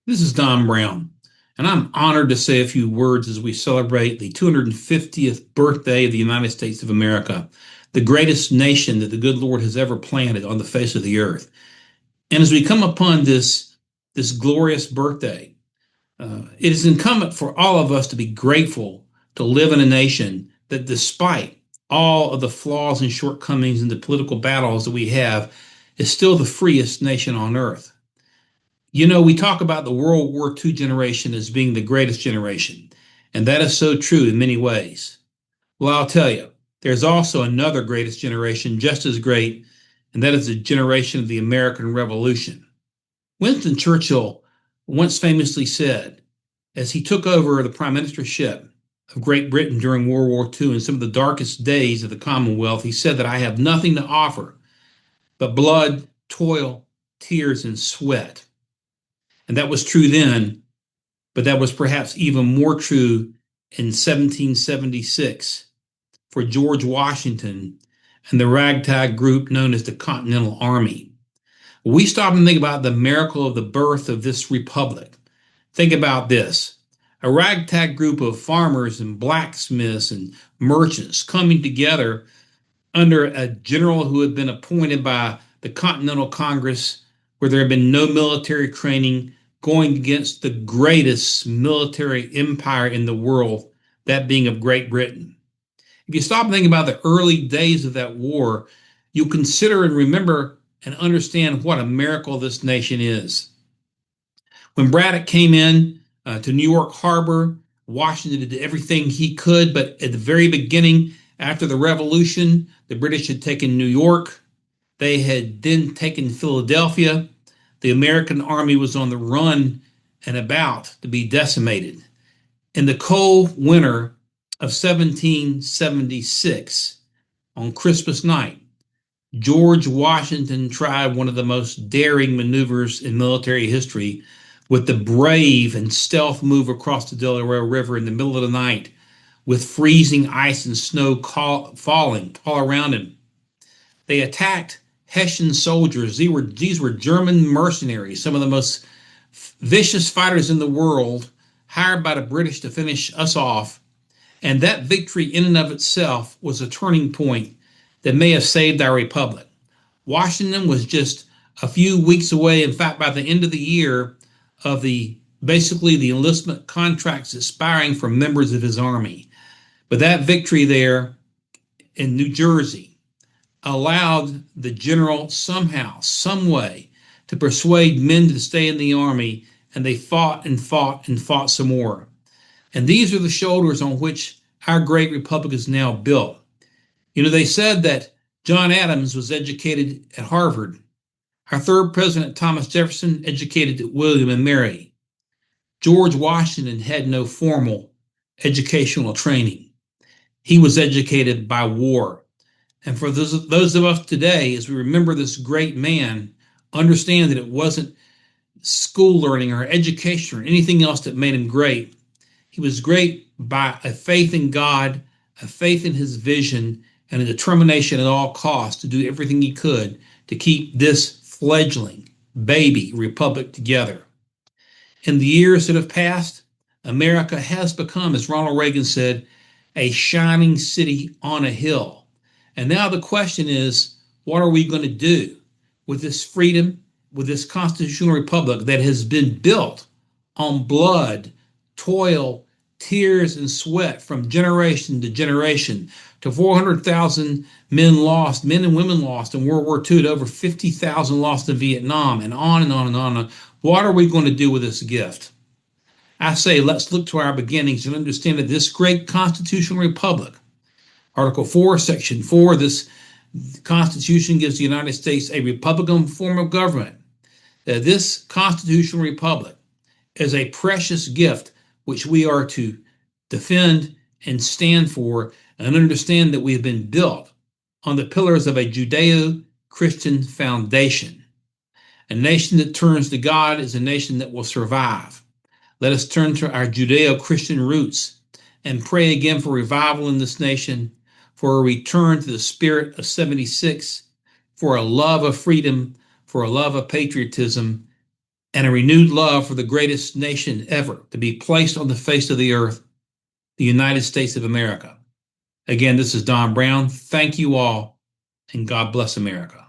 This is Don Brown, and I'm honored to say a few words as we celebrate the 250th birthday of the United States of America, the greatest nation that the good Lord has ever planted on the face of the earth. And as we come upon this glorious birthday, it is incumbent for all of us to be grateful to live in a nation that, despite all of the flaws and shortcomings in the political battles that we have, is still the freest nation on earth. You know, we talk about the World War II generation as being the greatest generation, and that is so true in many ways. Well, I'll tell you, there's also another greatest generation just as great, and that is the generation of the American Revolution. Winston Churchill once famously said, as he took over the prime ministership of Great Britain during World War II in some of the darkest days of the Commonwealth, he said that I have nothing to offer but blood, toil, tears, and sweat. And that was true then, but that was perhaps even more true in 1776 for George Washington and the ragtag group known as the Continental Army. We stop and think about the miracle of the birth of this republic. Think about this: a ragtag group of farmers and blacksmiths and merchants coming together under a general who had been appointed by the Continental Congress, where there had been no military training, going against the greatest military empire in the world, that being of Great Britain. If you stop and think about the early days of that war, you consider and remember and understand what a miracle this nation is. When Braddock came in to New York Harbor, Washington did everything he could, but at the very beginning, after the Revolution, the British had taken New York. They had then taken Philadelphia. The American army was on the run and about to be decimated. In the cold winter of 1776, on Christmas night, George Washington tried one of the most daring maneuvers in military history with the brave and stealth move across the Delaware River in the middle of the night with freezing ice and snow falling all around him. They attacked Hessian soldiers. These were German mercenaries, some of the most vicious fighters in the world, hired by the British to finish us off. And that victory, in and of itself, was a turning point that may have saved our republic. Washington was just a few weeks away, in fact, by the end of the year, of basically the enlistment contracts expiring for members of his army. But that victory there in New Jersey allowed the general somehow, some way, to persuade men to stay in the army, and they fought and fought and fought some more. And these are the shoulders on which our great republic is now built. You know, they said that John Adams was educated at Harvard. Our third president, Thomas Jefferson, educated at William and Mary. George Washington had no formal educational training. He was educated by war. And for those of us today, as we remember this great man, understand that it wasn't school learning or education or anything else that made him great. He was great by a faith in God, a faith in his vision, and a determination at all costs to do everything he could to keep this fledgling baby republic together. In the years that have passed, America has become, as Ronald Reagan said, a shining city on a hill. And now the question is, what are we going to do with this freedom, with this constitutional republic that has been built on blood, toil, tears, and sweat from generation to generation, to 400,000 men lost, men and women lost in World War II, to over 50,000 lost in Vietnam, and on and on and on. What are we going to do with this gift? I say, let's look to our beginnings and understand that this great constitutional republic, Article 4, Section 4, this Constitution gives the United States a republican form of government. This constitutional republic is a precious gift which we are to defend and stand for, and understand that we have been built on the pillars of a Judeo-Christian foundation. A nation that turns to God is a nation that will survive. Let us turn to our Judeo-Christian roots and pray again for revival in this nation, for a return to the spirit of 76, for a love of freedom, for a love of patriotism, and a renewed love for the greatest nation ever to be placed on the face of the earth, the United States of America. Again, this is Don Brown. Thank you all, and God bless America.